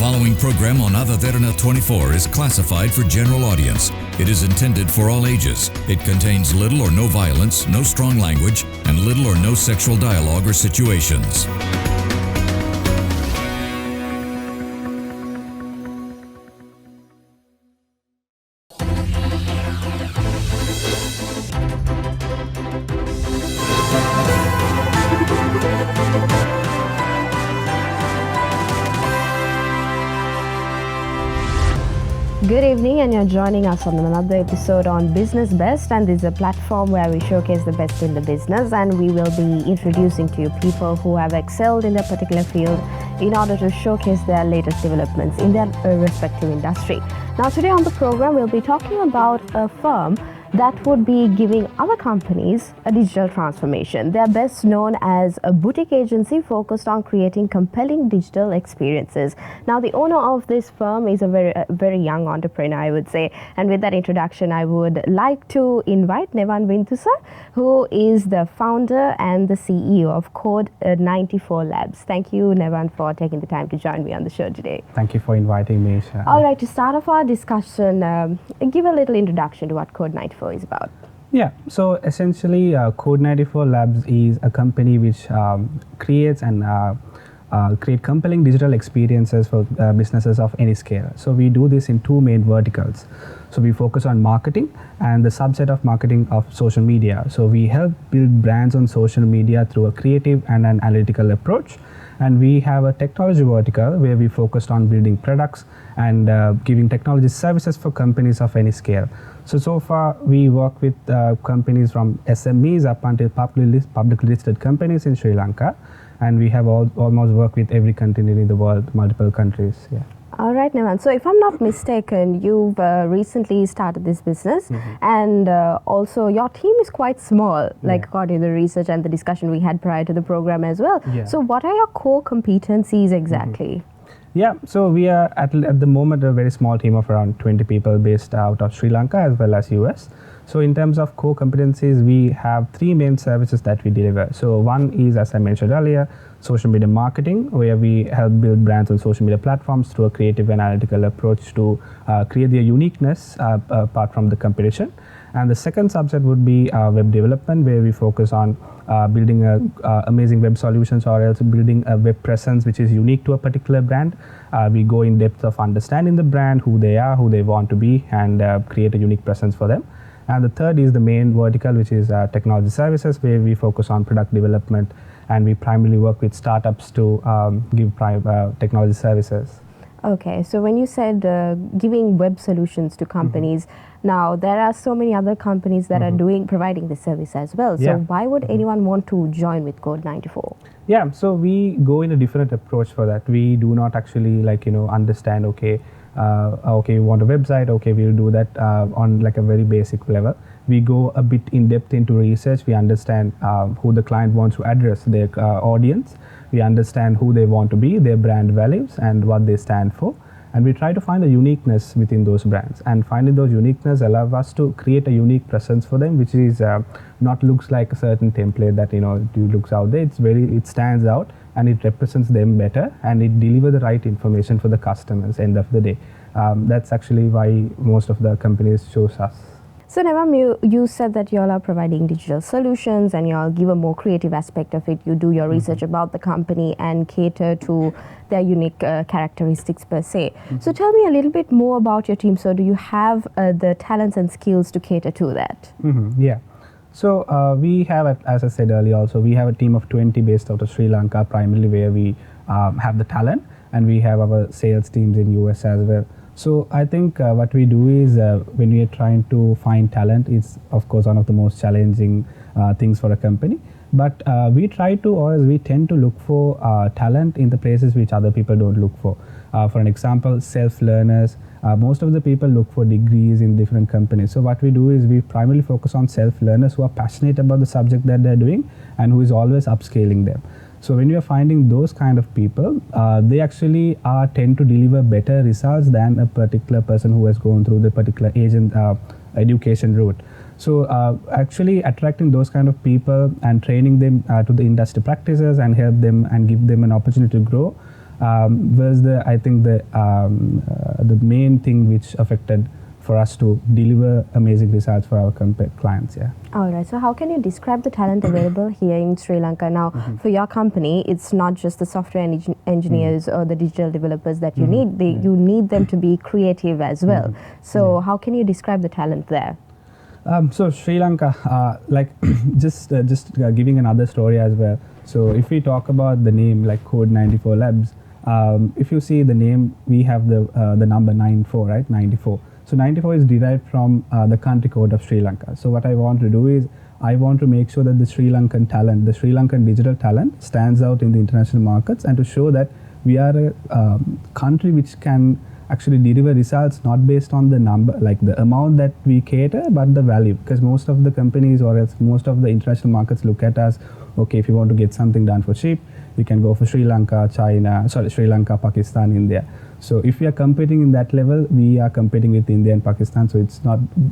following program on Derana is classified for general audience. It is intended for all ages. It contains little or no violence, no strong language, and little or no sexual dialogue or situations. Good evening, and you're joining us on another episode on Business Best, and this is a platform where we showcase the best in the business, and we will be introducing to you people who have excelled in their particular field in order to showcase their latest developments in their respective industry. Now today on the program we'll be talking about a firm that would be giving other companies a digital transformation. They're best known as a boutique agency focused on creating compelling digital experiences. Now, the owner of this firm is a very young entrepreneur, I would say. And with that introduction, I would like to invite Newan Vinthusa, who is the founder and the CEO of Code94 Labs. Thank you, Newan, for taking the time to join me on the show today. Thank you for inviting me, Isha. All right, to start off our discussion, give a little introduction to what Code94 is about. Yeah, so essentially Code94 Labs is a company which creates and create compelling digital experiences for businesses of any scale. So we do this in two main verticals. So we focus on marketing and the subset of marketing of social media. So we help build brands on social media through a creative and an analytical approach. And we have a technology vertical where we focused on building products and giving technology services for companies of any scale. So far we work with companies from SMEs up until publicly listed companies in Sri Lanka, and we have almost worked with every continent in the world, multiple countries. Yeah. All right, Newan. So if I'm not mistaken, you've recently started this business, and also your team is quite small, like according to the research and the discussion we had prior to the program as well. Yeah. So what are your core competencies exactly? Yeah, so we are at the moment a very small team of around 20 people based out of Sri Lanka as well as US. So in terms of core competencies, we have three main services that we deliver. So one is, as I mentioned earlier, social media marketing, where we help build brands on social media platforms through a creative and analytical approach to create their uniqueness apart from the competition. And the second subset would be web development, where we focus on building amazing web solutions or else building a web presence which is unique to a particular brand. We go in depth of understanding the brand, who they are, who they want to be, and create a unique presence for them. And the third is the main vertical, which is technology services, where we focus on product development, and we primarily work with startups to give technology services. Okay, so when you said giving web solutions to companies, now there are so many other companies that are providing this service as well. So why would anyone want to join with Code94? Yeah, so we go in a different approach for that. We do not actually understand, okay, you want a website, okay, we'll do that on like a very basic level. We go a bit in depth into research. We understand who the client wants to address, their audience. We understand who they want to be, their brand values and what they stand for. And we try to find a uniqueness within those brands, and finding those uniqueness allows us to create a unique presence for them, which is not looks like a certain template that looks out there. It stands out and it represents them better, and it delivers the right information for the customers end of the day. That's actually why most of the companies choose us. So Newan, you said that you all are providing digital solutions and you all give a more creative aspect of it. You do your research about the company and cater to their unique characteristics per se. So tell me a little bit more about your team. So do you have the talents and skills to cater to that? Yeah. So we have, as I said earlier also, we have a team of 20 based out of Sri Lanka, primarily where we have the talent, and we have our sales teams in US as well. So I think what we do is when we are trying to find talent, it's of course one of the most challenging things for a company. But we tend to look for talent in the places which other people don't look for. For an example, self-learners. Most of the people look for degrees in different companies. So what we do is we primarily focus on self-learners who are passionate about the subject that they're doing and who is always upscaling them. So when you are finding those kind of people, they actually tend to deliver better results than a particular person who has gone through the particular education route. So actually attracting those kind of people and training them to the industry practices and help them and give them an opportunity to grow was the main thing which affected for us to deliver amazing results for our clients. Yeah. All right. So how can you describe the talent available here in Sri Lanka? Now, for your company, it's not just the software engineers or the digital developers that you need. You need them to be creative as well. So how can you describe the talent there? So Sri Lanka, just giving another story as well. So if we talk about the name like Code94 Labs, if you see the name, we have the number 94, right? 94. So 94 is derived from the country code of Sri Lanka. So what I want to do is I want to make sure that the Sri Lankan talent, the Sri Lankan digital talent stands out in the international markets, and to show that we are a country which can actually deliver results not based on the number, like the amount that we cater, but the value. Because most of the companies or else most of the international markets look at us, okay, if you want to get something done for cheap, you can go for Sri Lanka, Sri Lanka, Pakistan, India. So if we are competing in that level, we are competing with India and Pakistan. So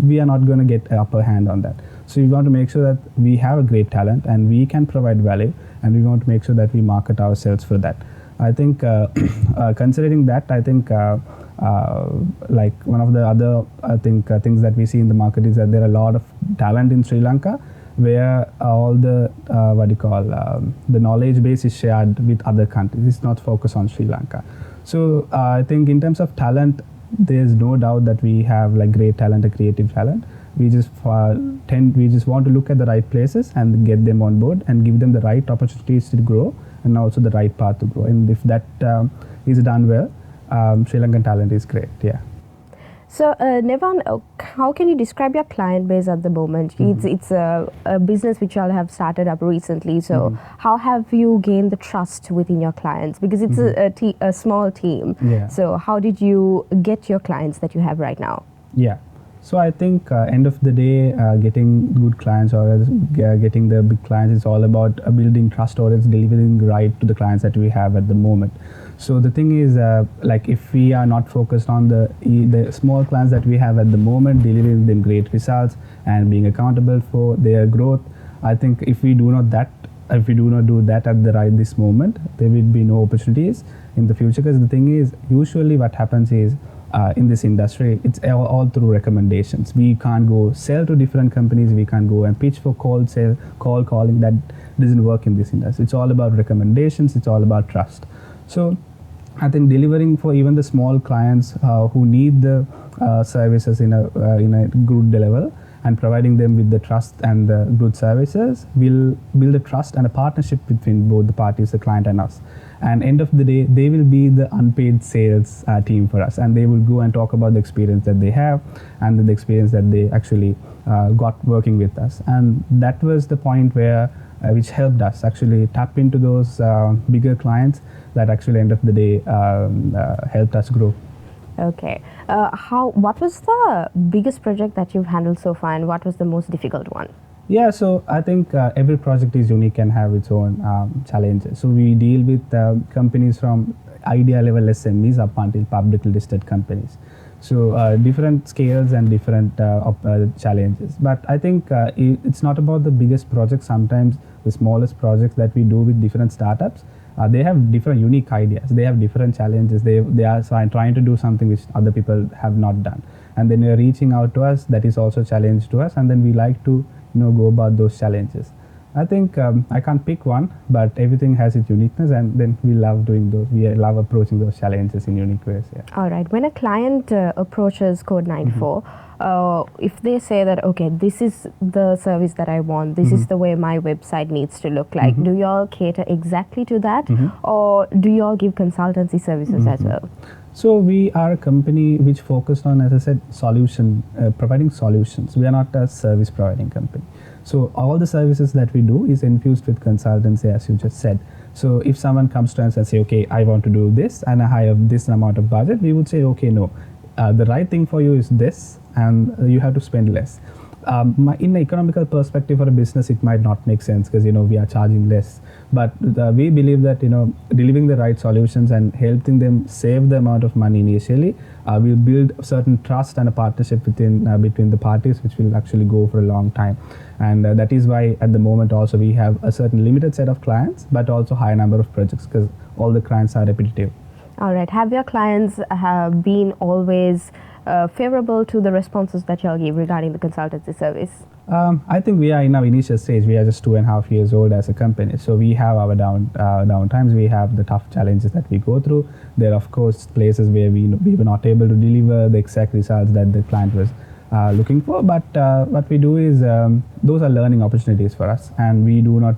we are not going to get an upper hand on that. So we want to make sure that we have a great talent and we can provide value, and we want to make sure that we market ourselves for that. I think considering that, I think like one of the other things that we see in the market is that there are a lot of talent in Sri Lanka, where all the the knowledge base is shared with other countries. It's not focused on Sri Lanka. So I think in terms of talent, there's no doubt that we have like great talent, a creative talent. We just want to look at the right places and get them on board and give them the right opportunities to grow, and also the right path to grow. And if that is done well, Sri Lankan talent is great. Yeah. So, Newan, how can you describe your client base at the moment? It's a business which you all have started up recently. So, how have you gained the trust within your clients? Because it's a small team. Yeah. So, how did you get your clients that you have right now? Yeah. So I think end of the day, getting good clients or getting the big clients is all about building trust, or it's delivering right to the clients that we have at the moment. So the thing is, like if we are not focused on the small clients that we have at the moment, delivering them great results and being accountable for their growth, I think if we do not do that at this moment, there will be no opportunities in the future. Because the thing is, usually what happens is, in this industry, it's all through recommendations. We can't go sell to different companies. We can't go and pitch for cold calling. That doesn't work in this industry. It's all about recommendations. It's all about trust. So I think delivering for even the small clients who need the services in a good level, and providing them with the trust and the good services will build a trust and a partnership between both the parties, the client and us. And end of the day, they will be the unpaid sales team for us, and they will go and talk about the experience that they have and the experience that they actually got working with us. And that was the point where which helped us actually tap into those bigger clients that actually end of the day helped us grow. Okay. What was the biggest project that you've handled so far, and what was the most difficult one? Yeah, so I think every project is unique and have its own challenges. So we deal with companies from idea level SMEs up until publicly listed companies. So different scales and different challenges. But I think it's not about the biggest project. Sometimes the smallest projects that we do with different startups, they have different unique ideas. They have different challenges. They are trying to do something which other people have not done. And then they're reaching out to us. That is also a challenge to us. And then we like to go about those challenges. I think I can't pick one, but everything has its uniqueness, and then we love doing those. We love approaching those challenges in unique ways. Yeah. All right. When a client approaches Code94, if they say that, okay, this is the service that I want, this is the way my website needs to look like, do you all cater exactly to that, or do you all give consultancy services as well? So we are a company which focused on, as I said, providing solutions. We are not a service providing company. So all the services that we do is infused with consultancy, as you just said. So if someone comes to us and say, okay, I want to do this and I have this amount of budget, we would say, okay, no, the right thing for you is this, and you have to spend less. In an economical perspective for a business, it might not make sense because we are charging less. But we believe that delivering the right solutions and helping them save the amount of money initially will build a certain trust and a partnership between the parties, which will actually go for a long time. And that is why at the moment also we have a certain limited set of clients, but also high number of projects because all the clients are repetitive. All right. Have your clients been always favorable to the responses that you'll give regarding the consultancy service? I think we are in our initial stage. We are just 2.5 years old as a company, so we have our down times. We have the tough challenges that we go through. There are of course places where we were not able to deliver the exact results that the client was looking for. But what we do is those are learning opportunities for us, and we do not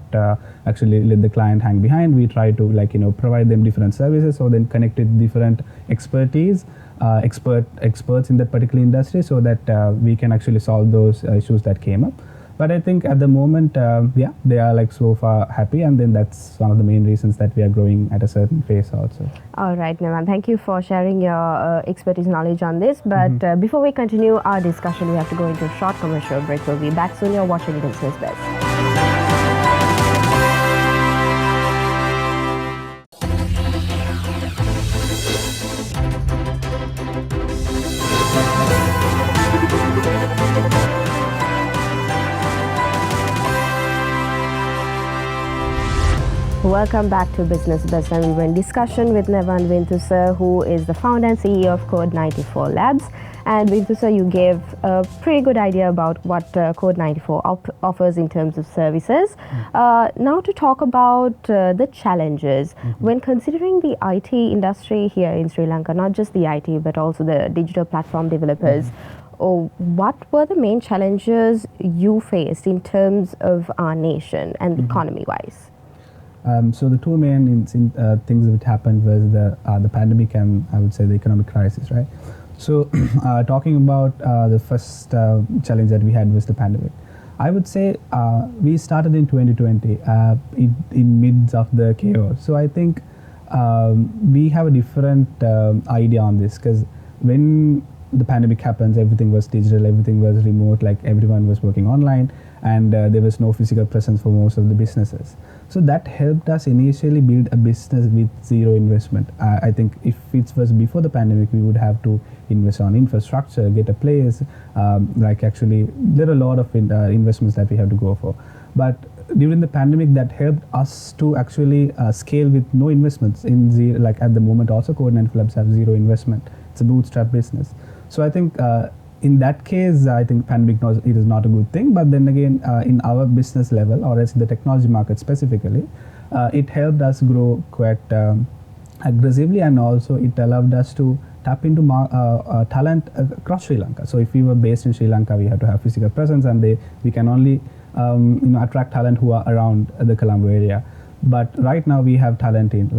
actually let the client hang behind. We try to provide them different services, or then connect with different expertise. Experts in that particular industry, so that we can actually solve those issues that came up. But I think at the moment, they are so far happy, and then that's one of the main reasons that we are growing at a certain pace also. All right, Newan, thank you for sharing your expertise knowledge on this. But before we continue our discussion, we have to go into a short commercial break. We'll be back soon. You're watching Business Best. Welcome back to Business Best, and we were in discussion with Newan Vinthusa, who is the founder and CEO of Code94 Labs. And Vinthusa, you gave a pretty good idea about what Code94 offers in terms of services. Now to talk about the challenges. When considering the IT industry here in Sri Lanka, not just the IT, but also the digital platform developers, what were the main challenges you faced in terms of our nation and economy-wise? So the two main things that happened was the pandemic and I would say the economic crisis, right? So talking about the first challenge that we had was the pandemic. I would say we started in 2020 in midst of the chaos. So I think we have a different idea on this, because when the pandemic happens, everything was digital, everything was remote, like everyone was working online, and there was no physical presence for most of the businesses. So that helped us initially build a business with zero investment. I think if it was before the pandemic, we would have to invest on infrastructure, get a place, actually there are a lot of investments that we have to go for. But during the pandemic, that helped us to actually scale with no investments in zero. Like at the moment also Code94 Labs have zero investment. It's a bootstrap business. So I think in that case, I think pandemic it is not a good thing. But then again, in our business level, or as in the technology market specifically, it helped us grow quite aggressively, and also it allowed us to tap into talent across Sri Lanka. So if we were based in Sri Lanka, we had to have physical presence, and we can only attract talent who are around the Colombo area. But right now we have talent in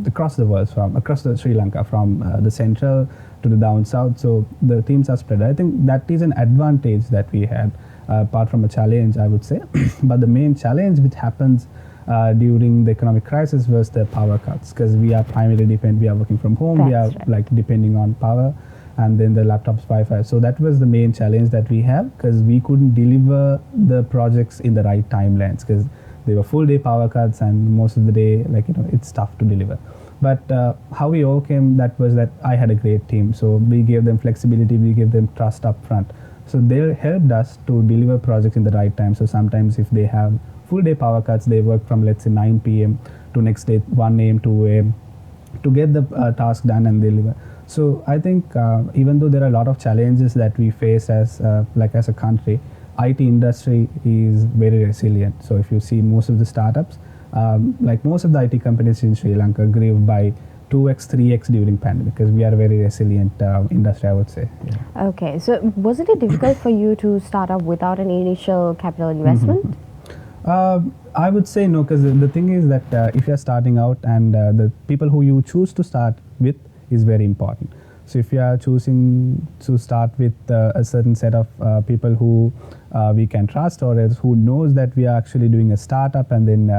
across the world, across the Sri Lanka, from the central to the down south. So the teams are spread. I think that is an advantage that we had, apart from a challenge, I would say. But the main challenge which happens during the economic crisis was the power cuts, because we are primarily we are working from home. That's we are depending on power, and then the laptops, Wi-Fi. So that was the main challenge that we have, because we couldn't deliver the projects in the right timelines, because they were full day power cuts, and most of the day, it's tough to deliver. But how we overcame that was that I had a great team. So we gave them flexibility, we gave them trust up front. So they helped us to deliver projects in the right time. So sometimes if they have full day power cuts, they work from let's say 9 p.m. to next day 1 a.m. 2 a.m. to get the task done and deliver. So I think even though there are a lot of challenges that we face as a country, IT industry is very resilient. So if you see most of the startups, most of the IT companies in Sri Lanka grew by 2x, 3x during pandemic, because we are a very resilient industry, I would say. Yeah. Okay, so wasn't it difficult for you to start up without an initial capital investment? I would say no, because the thing is that if you're starting out, and the people who you choose to start with is very important. So if you are choosing to start with a certain set of people who we can trust, or else who knows that we are actually doing a startup, and then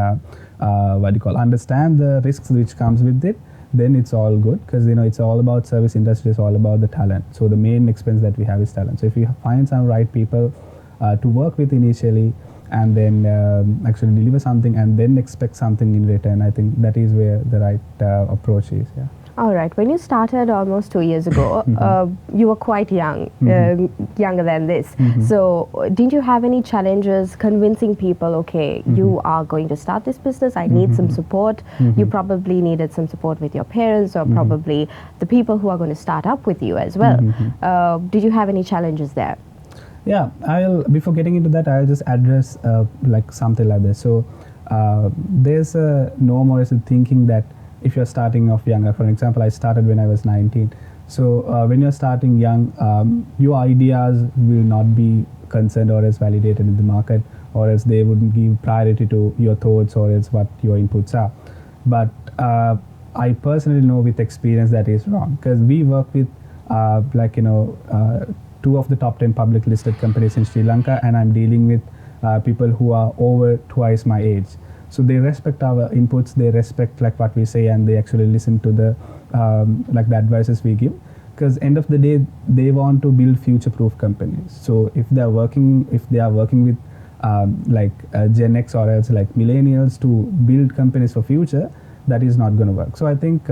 understand the risks which comes with it, then it's all good, because it's all about service industry, it's all about the talent. So the main expense that we have is talent. So if you find some right people to work with initially, and then actually deliver something, and then expect something in return, I think that is where the right approach is. Yeah. All right. When you started almost 2 years ago, you were quite young, younger than this. So, didn't you have any challenges convincing people, okay, you are going to start this business, I need some support? You probably needed some support with your parents or probably the people who are going to start up with you as well. Did you have any challenges there? Yeah, before getting into that, I'll just address like something like this. So, there's a norm or is a thinking that if you're starting off younger, for example, I started when I was 19. So when you're starting young, your ideas will not be concerned or as validated in the market, or else they wouldn't give priority to your thoughts or else what your inputs are. But I personally know with experience that is wrong, because we work with two of the top 10 public listed companies in Sri Lanka, and I'm dealing with people who are over twice my age. So they respect our inputs, they respect like what we say, and they actually listen to the like the advices we give. Because end of the day, they want to build future-proof companies. So if they are working with Gen X or else like millennials to build companies for future, that is not going to work. So I think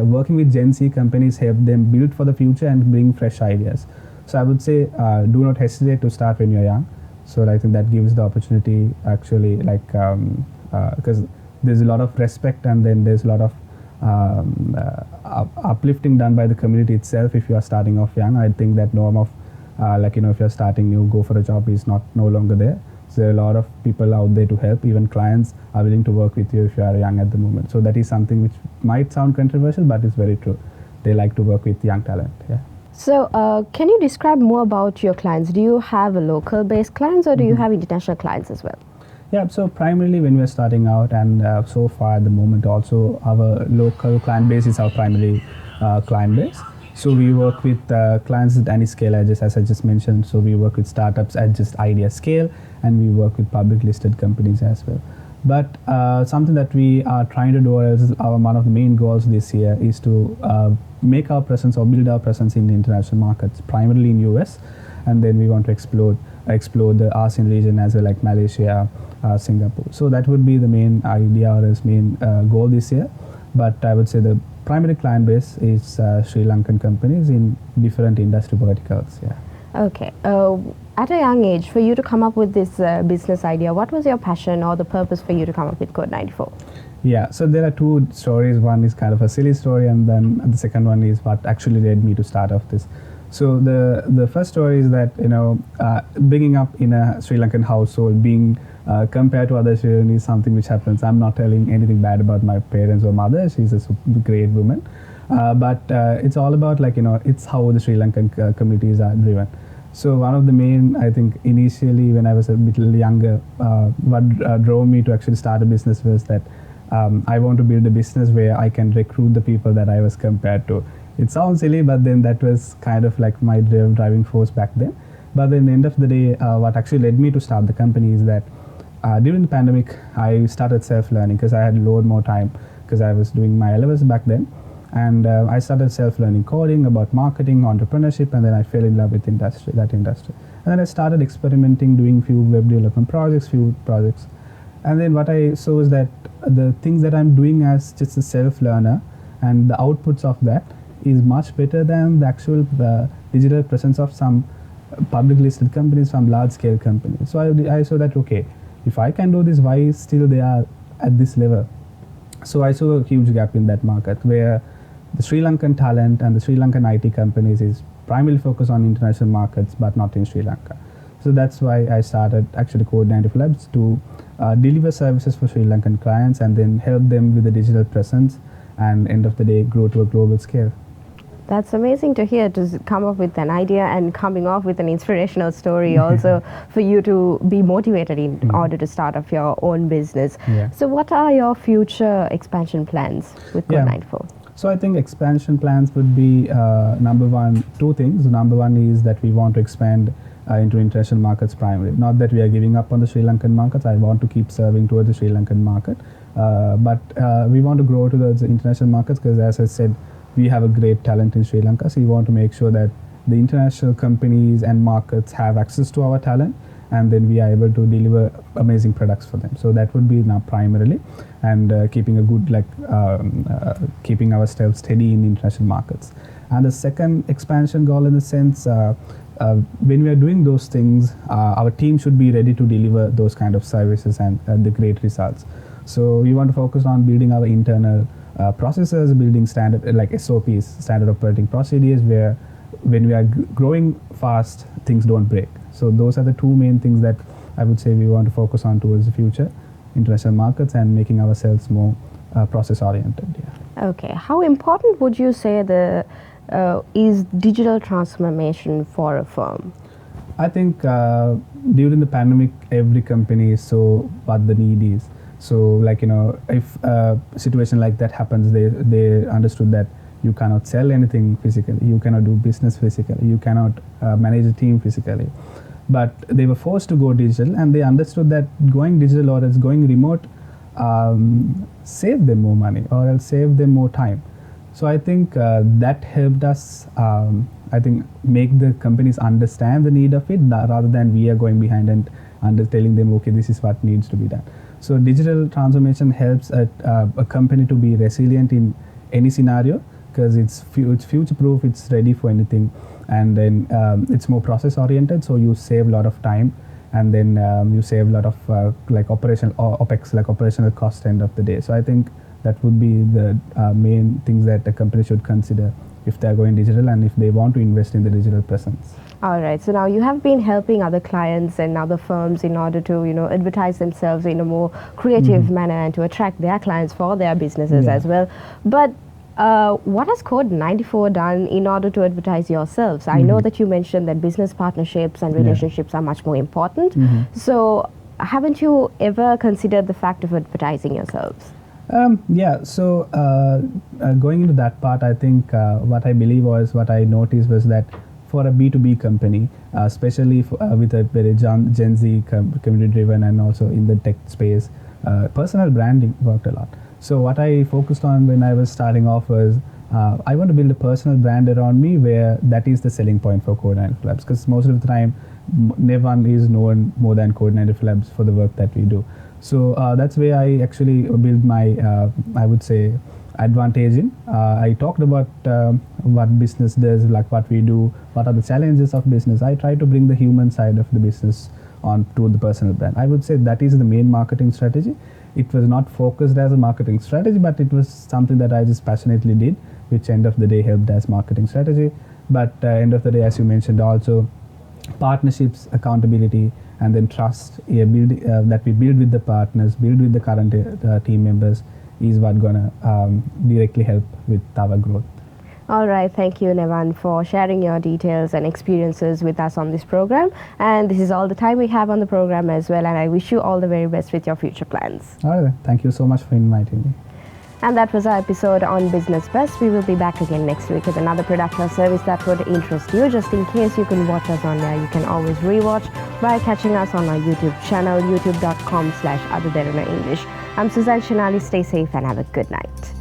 working with Gen Z companies help them build for the future and bring fresh ideas. So I would say do not hesitate to start when you're young. So I think that gives the opportunity actually, like because there's a lot of respect and then there's a lot of uplifting done by the community itself if you are starting off young. I think that norm of if you're starting new, go for a job is no longer there. So there are a lot of people out there to help. Even clients are willing to work with you if you are young at the moment. So that is something which might sound controversial, but it's very true. They like to work with young talent. Yeah. So, can you describe more about your clients? Do you have local-based clients or do you have international clients as well? Yeah, so primarily when we're starting out, and so far at the moment also our local client base is our primary client base. So we work with clients at any scale, as I just mentioned. So we work with startups at just idea scale, and we work with public listed companies as well. But something that we are trying to do, as one of the main goals this year, is to make our presence or build our presence in the international markets, primarily in US, and then we want to explore the ASEAN region as well, like Malaysia, Singapore. So that would be the main idea or as main goal this year. But I would say the primary client base is Sri Lankan companies in different industry verticals. Yeah. Okay. At a young age, for you to come up with this business idea, what was your passion or the purpose for you to come up with Code94? Yeah, so there are two stories. One is kind of a silly story, and then the second one is what actually led me to start off this. So the first story is that bringing up in a Sri Lankan household, being compared to other children is something which happens. I'm not telling anything bad about my parents or mother. She's a great woman, but it's all about it's how the Sri Lankan communities are driven. So one of the main, I think, initially when I was a bit younger, what drove me to actually start a business was that I want to build a business where I can recruit the people that I was compared to. It sounds silly, but then that was kind of like my driving force back then. But then, at the end of the day, what actually led me to start the company is that during the pandemic, I started self-learning because I had a lot more time because I was doing my levels back then. And I started self-learning coding about marketing, entrepreneurship, and then I fell in love with that industry. And then I started experimenting, doing few web development projects. And then what I saw is that the things that I'm doing as just a self-learner and the outputs of that is much better than the actual digital presence of some public listed companies, some large scale companies. So I saw that, okay, if I can do this, why still they are at this level? So I saw a huge gap in that market where the Sri Lankan talent and the Sri Lankan IT companies is primarily focused on international markets, but not in Sri Lanka. So that's why I started actually Code94 Labs to deliver services for Sri Lankan clients and then help them with the digital presence and end of the day grow to a global scale. That's amazing to hear, to come up with an idea and coming off with an inspirational story also for you to be motivated in order to start off your own business. Yeah. So what are your future expansion plans with Code94? So I think expansion plans would be two things. Number one is that we want to expand into international markets primarily. Not that we are giving up on the Sri Lankan markets. I want to keep serving towards the Sri Lankan market. But we want to grow to the international markets because, as I said, we have a great talent in Sri Lanka. So we want to make sure that the international companies and markets have access to our talent and then we are able to deliver amazing products for them. So that would be now primarily, and keeping a good keeping ourselves steady in international markets. And the second expansion goal, in the sense, when we are doing those things, our team should be ready to deliver those kind of services and the great results. So we want to focus on building our internal processes, building standard SOPs, standard operating procedures, where when we are growing fast, things don't break. So those are the two main things that I would say we want to focus on towards the future, international markets and making ourselves more process oriented. Yeah. Okay, how important would you say is digital transformation for a firm? I think during the pandemic, every company saw what the need is. So if a situation like that happens, they understood that you cannot sell anything physically, you cannot do business physically, you cannot manage a team physically. But they were forced to go digital, and they understood that going digital or else going remote save them more money or else save them more time. So I think that helped us, make the companies understand the need of it, rather than we are going behind and telling them, okay, this is what needs to be done. So digital transformation helps a company to be resilient in any scenario, because it's future proof, it's ready for anything, and then it's more process oriented, so you save a lot of time, and then you save a lot of operational OPEX, operational cost end of the day. So I think that would be the main things that a company should consider if they're going digital and if they want to invest in the digital presence. All right, so now you have been helping other clients and other firms in order to advertise themselves in a more creative manner and to attract their clients for their businesses as well. But what has Code94 done in order to advertise yourselves? I know that you mentioned that business partnerships and relationships are much more important. So haven't you ever considered the fact of advertising yourselves? So going into that part, I think what I noticed was that for a B2B company, especially with a very Gen Z community driven and also in the tech space, personal branding worked a lot. So what I focused on when I was starting off was I want to build a personal brand around me where that is the selling point for Code94 Labs, because most of the time Newan is known more than Code94 Labs for the work that we do. So that's where I actually build my, I would say, advantage in. I talked about what business does, what we do, what are the challenges of business. I try to bring the human side of the business on to the personal brand. I would say that is the main marketing strategy. It was not focused as a marketing strategy, but it was something that I just passionately did, which end of the day helped as marketing strategy. But end of the day, as you mentioned, also partnerships, accountability, and then trust that we build with the partners, build with the current team members, is what gonna directly help with our growth. All right, thank you, Newan, for sharing your details and experiences with us on this program. And this is all the time we have on the program as well, and I wish you all the very best with your future plans. All right, thank you so much for inviting me. And that was our episode on Business Best. We will be back again next week with another product or service that would interest you. Just in case you can watch us on there, you can always rewatch by catching us on our YouTube channel, youtube.com/Derana English. I'm Suzanne Shinali. Stay safe and have a good night.